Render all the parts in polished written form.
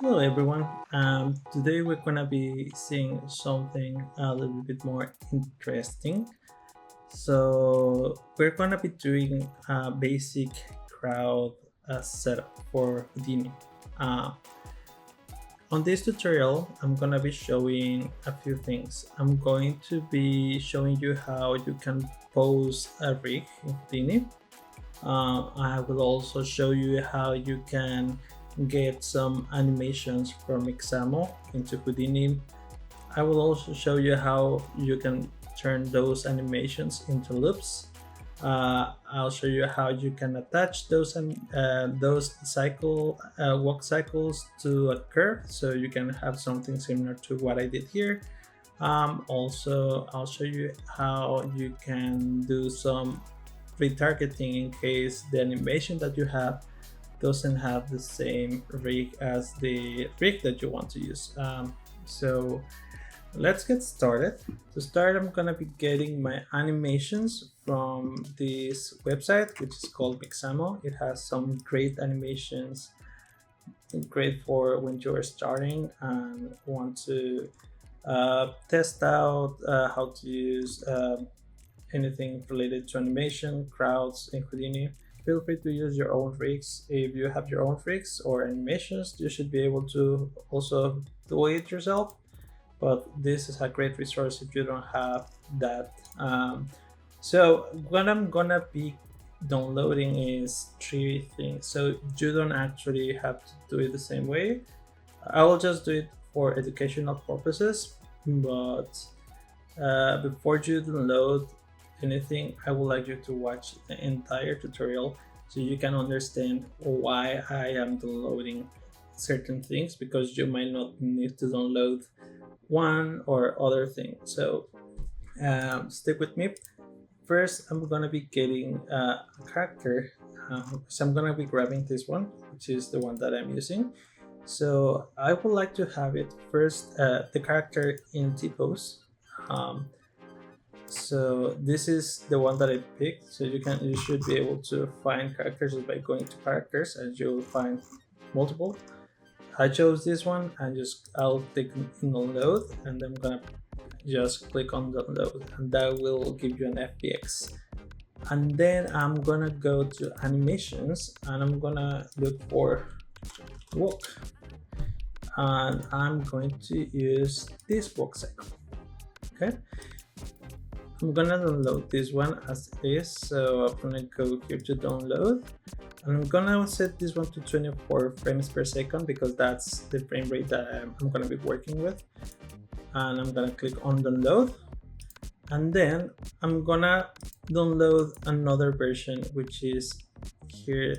Hello everyone. Today we're gonna be seeing something a little bit more interesting. So we're gonna be doing a basic crowd setup for Houdini. Uh, on this tutorial, I'm gonna be showing a few things. I'm going to be showing you how you can pose a rig in Houdini. I will also show you how you can get some animations from Mixamo into Houdini. I will also show you how you can turn those animations into loops. I'll show you how you can attach those walk cycles to a curve, so you can have something similar to what I did here. Also, I'll show you how you can do some retargeting in case the animation that you have doesn't have the same rig as the rig that you want to use. So let's get started. To start, I'm gonna be getting my animations from this website, which is called Mixamo. It has some great animations, great for when you're starting and want to test out how to use anything related to animation, crowds in Houdini. Feel free to use your own rigs. If you have your own rigs or animations, you should be able to also do it yourself. But this is a great resource if you don't have that. So what I'm gonna be downloading is three things. So you don't actually have to do it the same way. I will just do it for educational purposes. But before you download anything, I would like you to watch the entire tutorial so you can understand why I am downloading certain things, because you might not need to download one or other thing. So stick with me. First, I'm gonna be getting a character. So I'm gonna be grabbing this one, which is the one that I'm using. So I would like to have it first, the character in T-pose. So this is the one that I picked. So you should be able to find characters by going to characters, and you'll find multiple. I chose this one, and I'll click on download, and I'm gonna just click on download, and that will give you an FBX. And then I'm gonna go to animations, and I'm gonna look for walk, and I'm going to use this walk cycle. Okay. I'm gonna download this one as is, so I'm gonna go here to download, and I'm gonna set this one to 24 frames per second because that's the frame rate that I'm gonna be working with. And I'm gonna click on download, and then I'm gonna download another version, which is here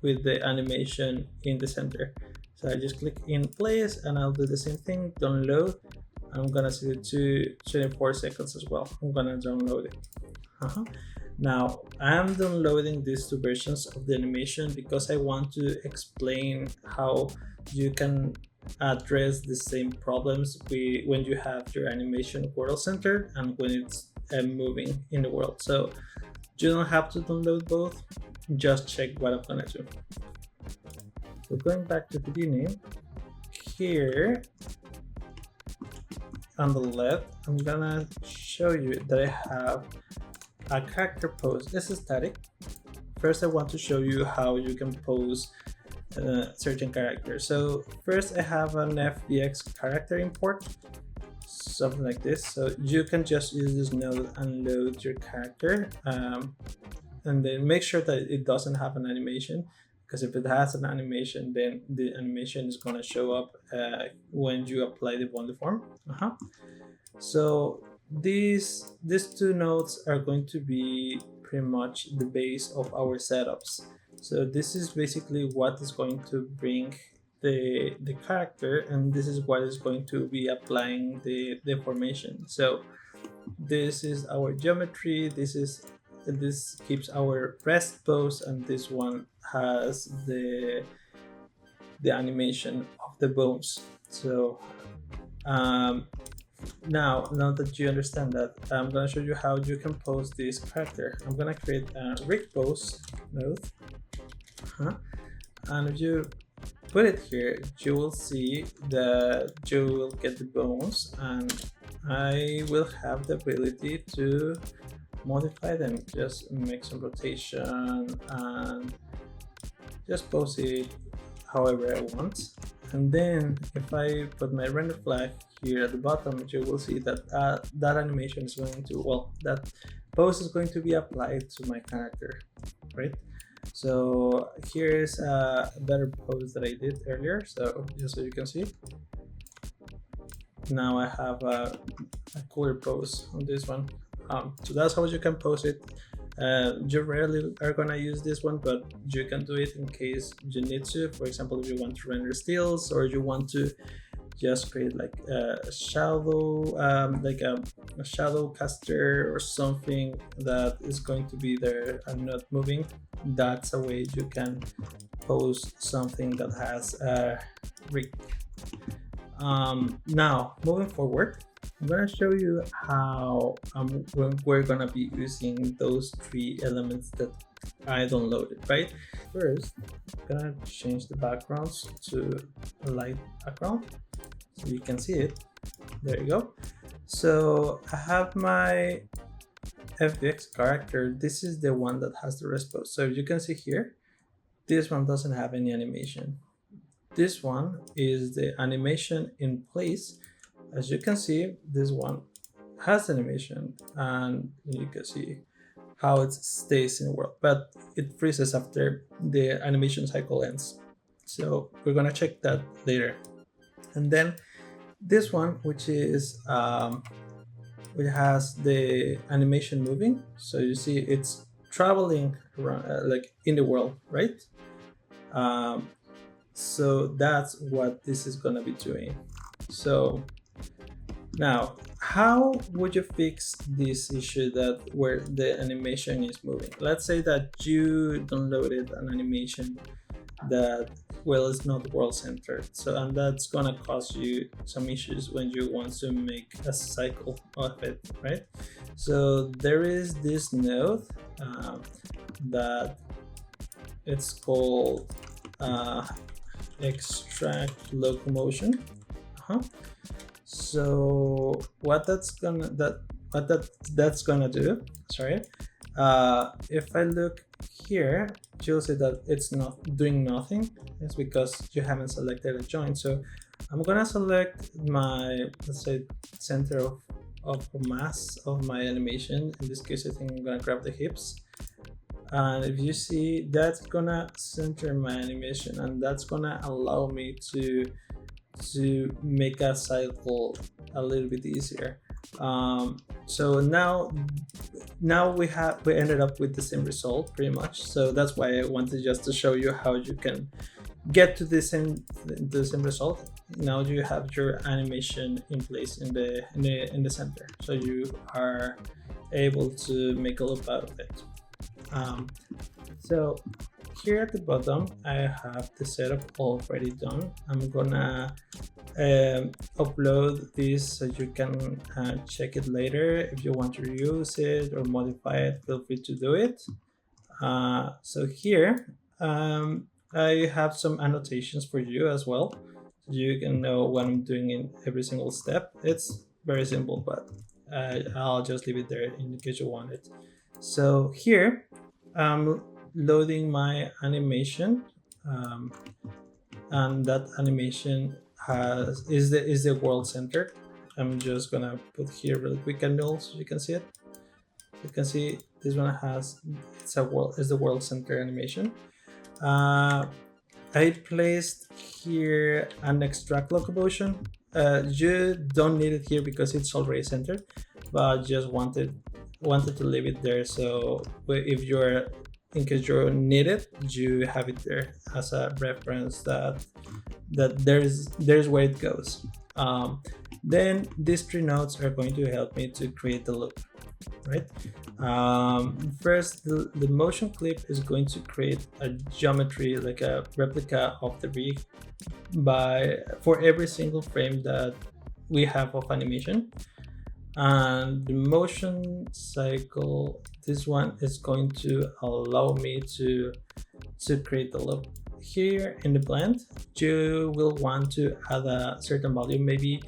with the animation in the center. So I just click in place, and I'll do the same thing, download. I'm gonna set it to 24 seconds as well. I'm gonna download it. Now I'm downloading these two versions of the animation because I want to explain how you can address the same problems when you have your animation world centered and when it's moving in the world. So you don't have to download both, just check what I'm gonna do. So going back to Houdini, here on the left, I'm gonna show you that I have a character pose. This is static. First, I want to show you how you can pose certain characters. So first, I have an FBX character import, something like this. So you can just use this node and load your character, and then make sure that it doesn't have an animation, because if it has an animation, then the animation is going to show up when you apply the bond form. So these two nodes are going to be pretty much the base of our setups. So this is basically what is going to bring the character, and this is what is going to be applying the deformation. So this is our geometry, this keeps our rest pose, and this one has the animation of the bones. So now that you understand that, I'm going to show you how you can pose this character. I'm going to create a rig pose node, and if you put it here, you will see that you will get the bones, and I will have the ability to modify them. Just make some rotation and just pose it however I want. And then if I put my render flag here at the bottom, you will see that that animation is going to, well, that pose is going to be applied to my character, right? So here's a better pose that I did earlier. So just so you can see, now I have a cooler pose on this one. So that's how you can pose it. You rarely are gonna use this one, but you can do it in case you need to. For example, if you want to render stills, or you want to just create like a shadow, like a shadow caster or something that is going to be there and not moving. That's a way you can pose something that has a rig. Now moving forward, I'm gonna show you how we're gonna be using those three elements that I downloaded, right? First, I'm gonna change the backgrounds to a light background so you can see it. There you go. So I have my FBX character. This is the one that has the rest pose. So you can see here, this one doesn't have any animation. This one is the animation in place. As you can see, this one has animation, and you can see how it stays in the world, but it freezes after the animation cycle ends. So we're gonna check that later. And then this one, which is which has the animation moving. So you see it's traveling around, like in the world, right? So that's what this is gonna be doing. So now, how would you fix this issue that where the animation is moving? Let's say that you downloaded an animation that, well, is not world centered. So, and that's gonna cause you some issues when you want to make a cycle of it, right? So there is this node that it's called extract locomotion. So what that's gonna do, sorry, if I look here, you'll see that it's not doing nothing. It's because you haven't selected a joint. So I'm gonna select my, let's say, center of mass of my animation. In this case, I think I'm gonna grab the hips. And if you see, that's gonna center my animation, and that's gonna allow me to make a cycle a little bit easier. So now we ended up with the same result pretty much. So that's why I wanted just to show you how you can get to the same result. Now you have your animation in place in the center, so you are able to make a loop out of it. So here at the bottom, I have the setup already done. I'm gonna upload this so you can check it later. If you want to reuse it or modify it, feel free to do it. So here, I have some annotations for you as well. You can know what I'm doing in every single step. It's very simple, but I'll just leave it there in case you want it. So here, I'm loading my animation, and that animation is the world center. I'm just gonna put here really quick candle so you can see it. You can see this one it's the world center animation. I placed here an extract locomotion. You don't need it here because it's already centered, but just wanted to leave it there. So if in case you need it, you have it there as a reference that there's where it goes. Then these three nodes are going to help me to create the loop, right? First, the motion clip is going to create a geometry, like a replica of the rig for every single frame that we have of animation. And the motion cycle, this one is going to allow me to create the loop. here in the blend, you will want to add a certain value, maybe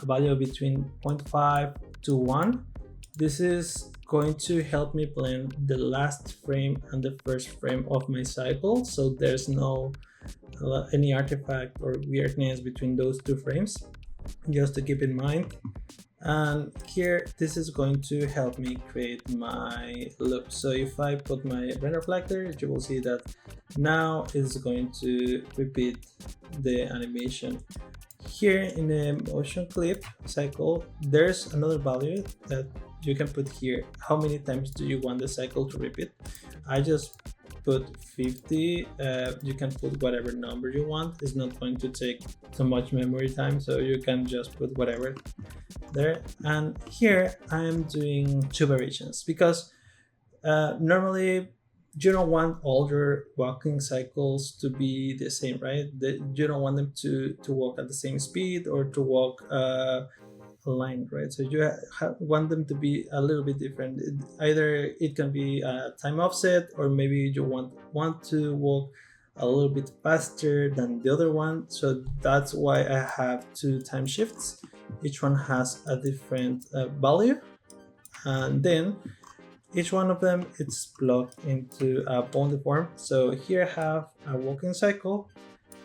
a value between 0.5 to 1. This is going to help me blend the last frame and the first frame of my cycle, so there's no any artifact or weirdness between those two frames, just to keep in mind. And here, this is going to help me create my loop. So if I put my render flag there, you will see that now it's going to repeat the animation. Here in the motion clip cycle, there's another value that you can put here. How many times do you want the cycle to repeat? I just put 50. You can put whatever number you want. It's not going to take so much memory time, so you can just put whatever there. And here I am doing 2 variations because normally you don't want all your walking cycles to be the same, right? You don't want them to walk at the same speed or to walk aligned, right? So you want them to be a little bit different. Either it can be a time offset, or maybe you want to walk a little bit faster than the other one. So that's why I have 2 time shifts. Each one has a different value, and then each one of them it's plugged into a bounded form. So here I have a walking cycle,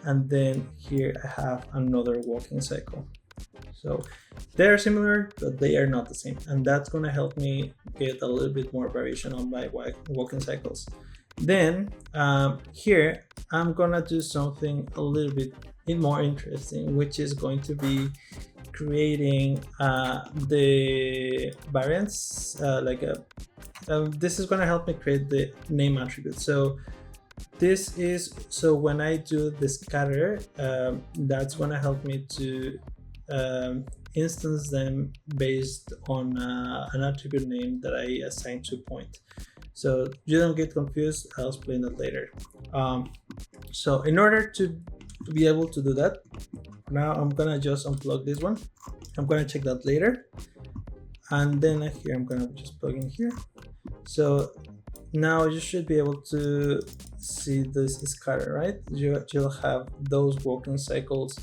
and then here I have another walking cycle. So they're similar, but they are not the same, and that's going to help me get a little bit more variation on my walking cycles. Then here I'm gonna do something a little bit more interesting, which is going to be creating the variants, this is going to help me create the name attribute. So this is, so when I do the scatter, that's going to help me to instance them based on an attribute name that I assign to point. So you don't get confused, I'll explain that later. So in order to be able to do that, now I'm gonna just unplug this one. I'm gonna check that later, and then here I'm gonna just plug in here. So now you should be able to see this scatter, right? You'll have those walking cycles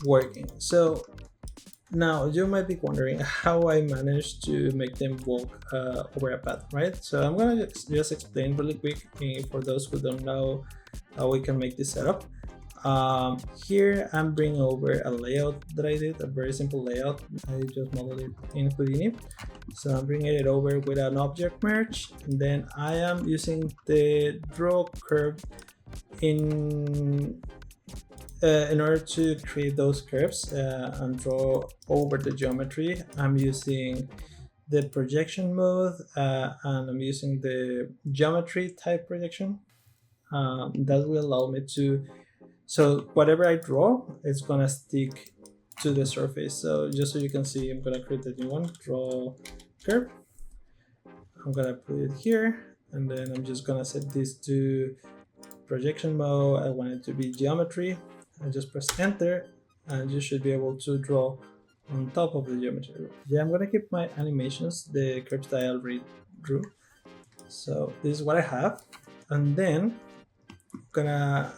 working. So now you might be wondering how I managed to make them walk over a path, right? So I'm gonna just explain really quick for those who don't know how we can make this setup. Here I'm bringing over a layout that I did, a very simple layout. I just modeled it in Houdini. So I'm bringing it over with an object merge, and then I am using the draw curve in order to create those curves and draw over the geometry. I'm using the projection mode and I'm using the geometry type projection. That will allow me to, so whatever I draw, it's gonna stick to the surface. So just so you can see, I'm gonna create a new one, draw curve. I'm gonna put it here, and then I'm just gonna set this to projection mode. I want it to be geometry. I just press enter, and you should be able to draw on top of the geometry. Yeah, I'm gonna keep my animations, the curves that I already drew. So this is what I have, and then I'm gonna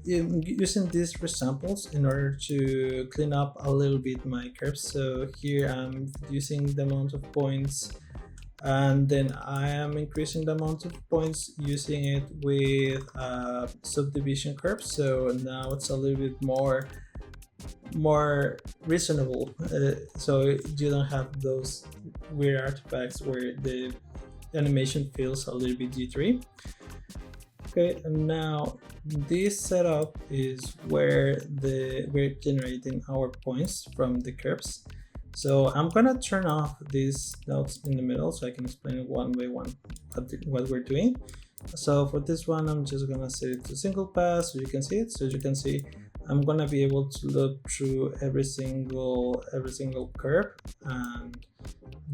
using these resamples in order to clean up a little bit my curves. So here I'm using the amount of points, and then I am increasing the amount of points using it with subdivision curves. So now it's a little bit more reasonable, so you don't have those weird artifacts where the animation feels a little bit jittery. Okay, and now this setup is where we're generating our points from the curves. So I'm gonna turn off these nodes in the middle so I can explain one by one what we're doing. So for this one, I'm just gonna set it to single pass so you can see it. So as you can see, I'm gonna be able to loop through every single curve and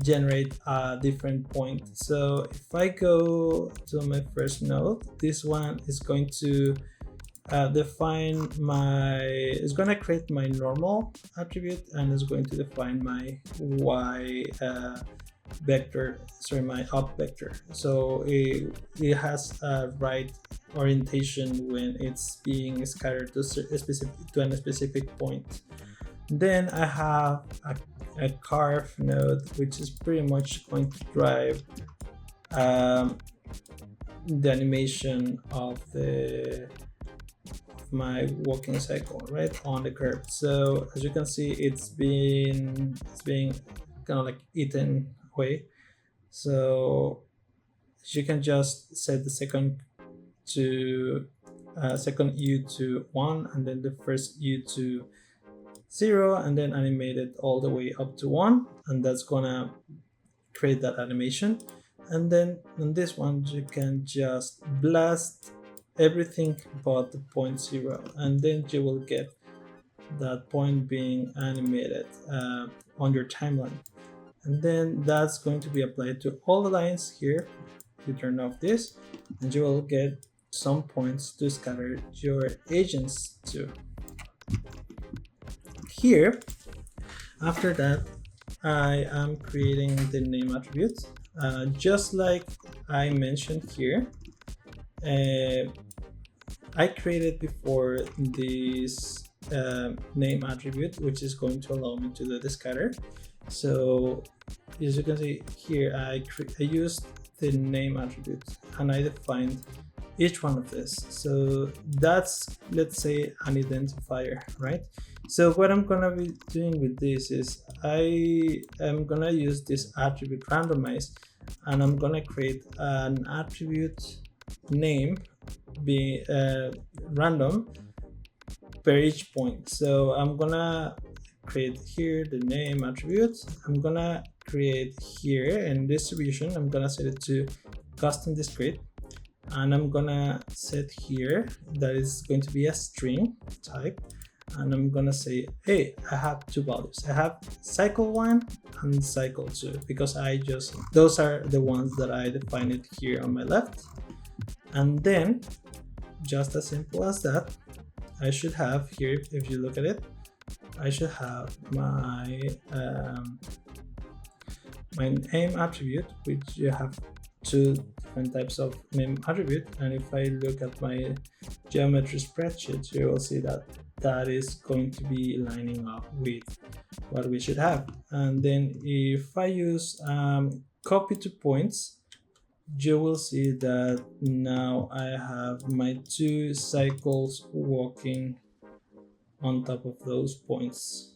generate a different point. So if I go to my first node, this one is going to define it's going to create my normal attribute, and it's going to define my y vector, sorry, my up vector. So it has a right orientation when it's being scattered to a specific point. Then I have a carve node, which is pretty much going to drive the animation of my walking cycle right on the curve. So as you can see, it's being kind of like eaten away. So you can just set the second U to 1, and then the first U to 0, and then animate it all the way up to 1, and that's gonna create that animation. And then on this one you can just blast everything but the point 0, and then you will get that point being animated on your timeline. And then that's going to be applied to all the lines here. You turn off this and you will get some points to scatter your agents to. Here, after that, I am creating the name attribute. Just like I mentioned here, I created before this name attribute, which is going to allow me to do the scatter. So as you can see here, I used the name attribute and I defined each one of this. So that's, let's say, an identifier, right? So what I'm gonna be doing with this is I am gonna use this attribute randomize, and I'm gonna create an attribute name be random per each point. So I'm gonna create here the name attribute. I'm gonna create here in distribution, I'm gonna set it to custom discrete, and I'm gonna set here that is going to be a string type, and I'm gonna say, hey, I have two values. I have cycle 1 and cycle 2 because those are the ones that I defined it here on my left. And then just as simple as that, I should have here, if you look at it, I should have my my name attribute, which you have two different types of name attribute. And if I look at my geometry spreadsheet, you will see that that is going to be lining up with what we should have. And then if I use copy to points, you will see that now I have my two cycles walking on top of those points.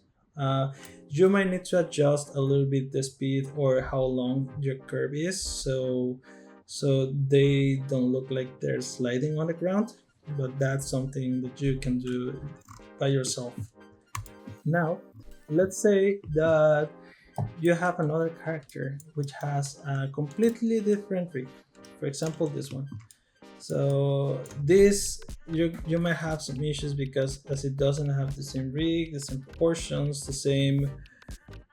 You might need to adjust a little bit the speed or how long your curve is, so they don't look like they're sliding on the ground, but that's something that you can do by yourself. Now let's say that you have another character which has a completely different rig, for example this one. So this, you might have some issues because as it doesn't have the same rig, the same proportions, the same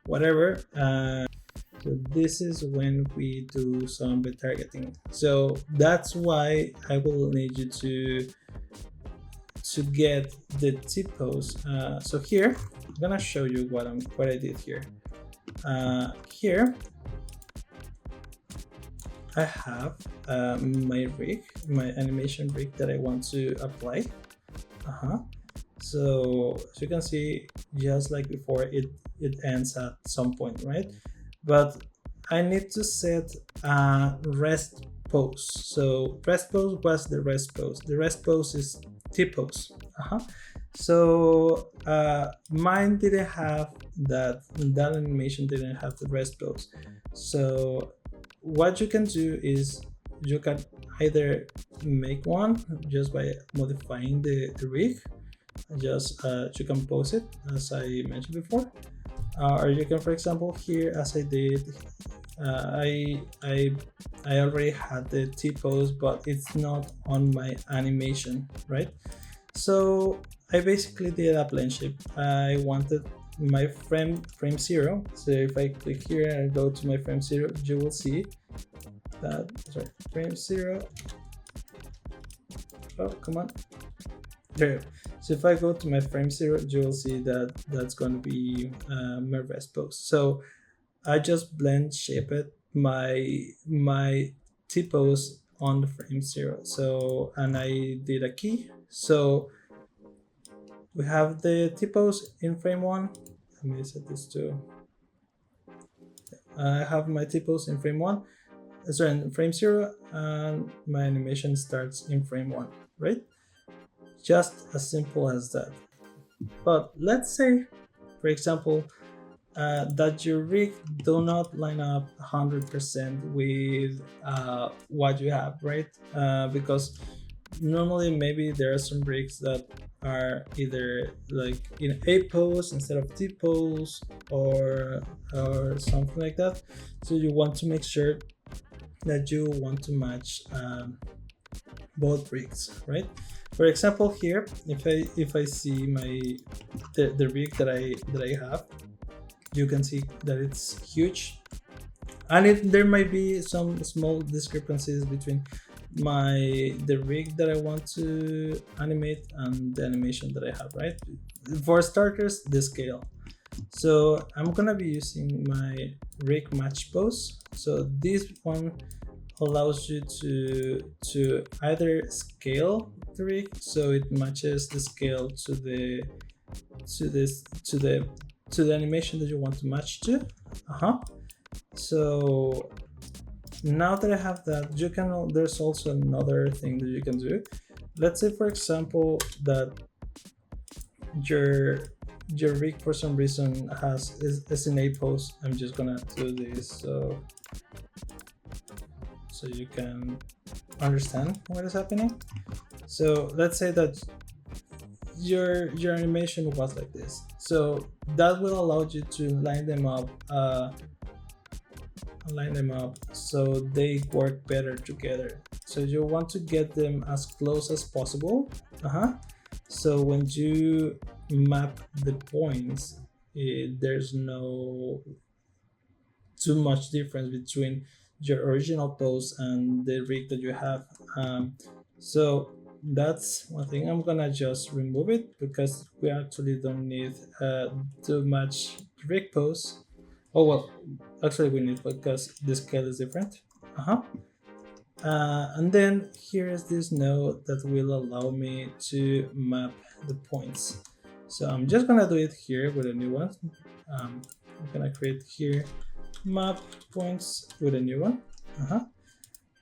whatever. So this is when we do some retargeting. So that's why I will need you to get the T-pose. So here I'm gonna show you what I did here. Here I have my rig, my animation rig that I want to apply. So as you can see, just like before, it ends at some point, right? But I need to set a rest pose. So rest pose was the rest pose. The rest pose is T-pose. So mine didn't have that animation didn't have the rest pose. So what you can do is you can either make one just by modifying the rig, just you can pose it as I mentioned before, or you can, for example, here as I did, I already had the T-pose, but it's not on my animation, right? So I basically did a plane shape. I wanted my frame 0. So if I click here and go to my frame 0, you will see that, sorry, frame 0. Oh, come on. There. So if I go to my frame 0, you will see that that's going to be my rest pose. So I just blend shaped my T-pose on the frame 0. So, and I did a key. So we have the T-pose in frame 1. Let me set this to, I have my T-pose in frame 1, sorry, in frame 0, and my animation starts in frame 1, right? Just as simple as that. But let's say, for example, that your rig do not line up 100% with what you have, right? Because normally maybe there are some rigs that are either like in A pose instead of T pose, or something like that. So you want to make sure that you want to match both rigs, right? For example, here, if I see the rig that I have, you can see that it's huge, and there might be some small discrepancies between the rig that I want to animate and the animation that I have, right? For starters, the scale. So I'm gonna be using my rig match pose. So this one allows you to either scale the rig so it matches the scale to the animation that you want to match to. So now that I have that, you can, there's also another thing that you can do. Let's say, for example, that your rig for some reason is in A pose. I'm just gonna do this so you can understand what is happening. So let's say that your animation was like this. So that will allow you to line them up so they work better together. So you want to get them as close as possible. So when you map the points, there's no too much difference between your original pose and the rig that you have. So that's one thing. I'm gonna just remove it because we actually don't need too much rig pose. Oh well, actually we need, because the scale is different. And then here is this node that will allow me to map the points. So I'm just gonna do it here with a new one. I'm gonna create here map points with a new one.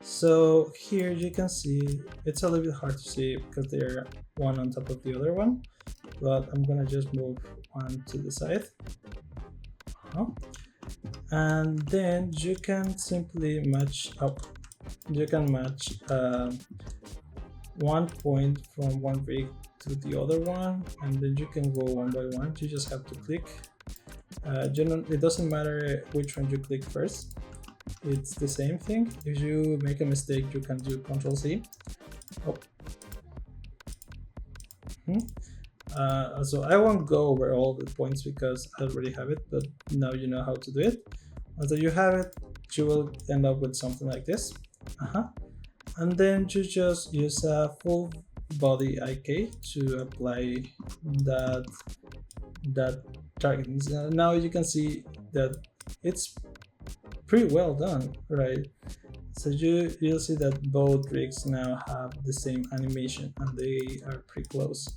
So here you can see it's a little bit hard to see because they're one on top of the other one, but I'm gonna just move one to the side. And then you can simply match up. You can match one point from one rig to the other one, and then you can go one by one. You just have to click. It doesn't matter which one you click first. It's the same thing. If you make a mistake, you can do Ctrl C. So I won't go over all the points because I already have it, but now you know how to do it. After you have it, you will end up with something like this. And then you just use a full body IK to apply that targeting. Now you can see that it's pretty well done, right? So you'll see that both rigs now have the same animation and they are pretty close.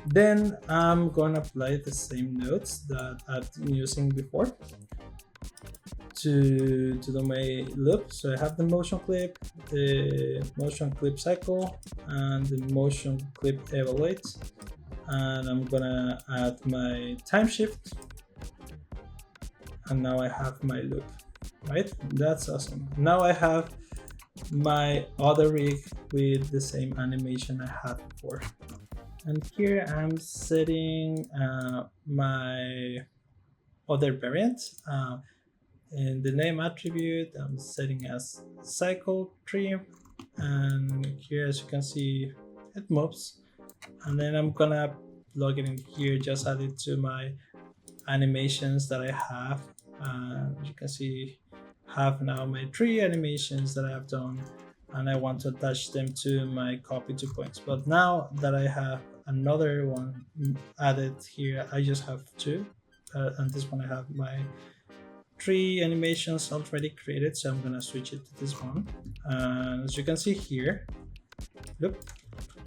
Then I'm gonna apply the same nodes that I've been using before to do my loop. So I have the motion clip cycle, and the motion clip evaluate, and I'm gonna add my time shift, and now I have my loop, right? That's awesome. Now I have my other rig with the same animation I had before. And here I'm setting my other variant. In the name attribute, I'm setting as cycle tree, and here, as you can see, it moves. And then I'm gonna plug it in here, just add it to my animations that I have. You can see, have now my 3 animations that I have done, and I want to attach them to my copy to points. But now that I have another one added here, I just have 2, and this one I have my 3 animations already created, so I'm gonna switch it to this one. And as you can see here, look,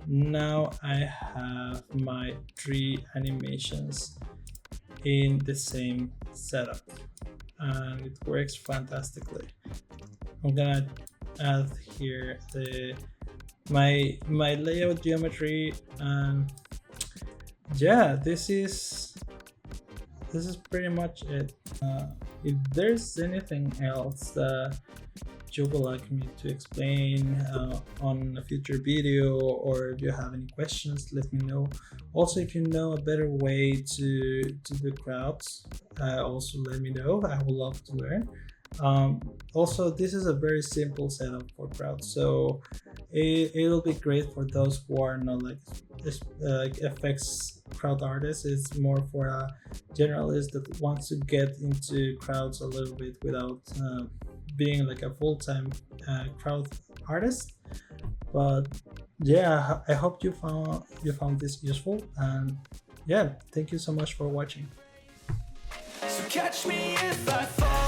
now I have my 3 animations in the same setup, and it works fantastically. I'm gonna add here my layout geometry, and yeah, this is pretty much it. If there's anything else that you would like me to explain on a future video, or if you have any questions, let me know. Also, if you know a better way to do crowds, also let me know. I would love to learn. Also, this is a very simple setup for crowds, so it'll be great for those who are not like FX crowd artists. It's more for a generalist that wants to get into crowds a little bit without being like a full-time crowd artist. But yeah, I hope you found this useful, and yeah, thank you so much for watching. So catch me if I fall.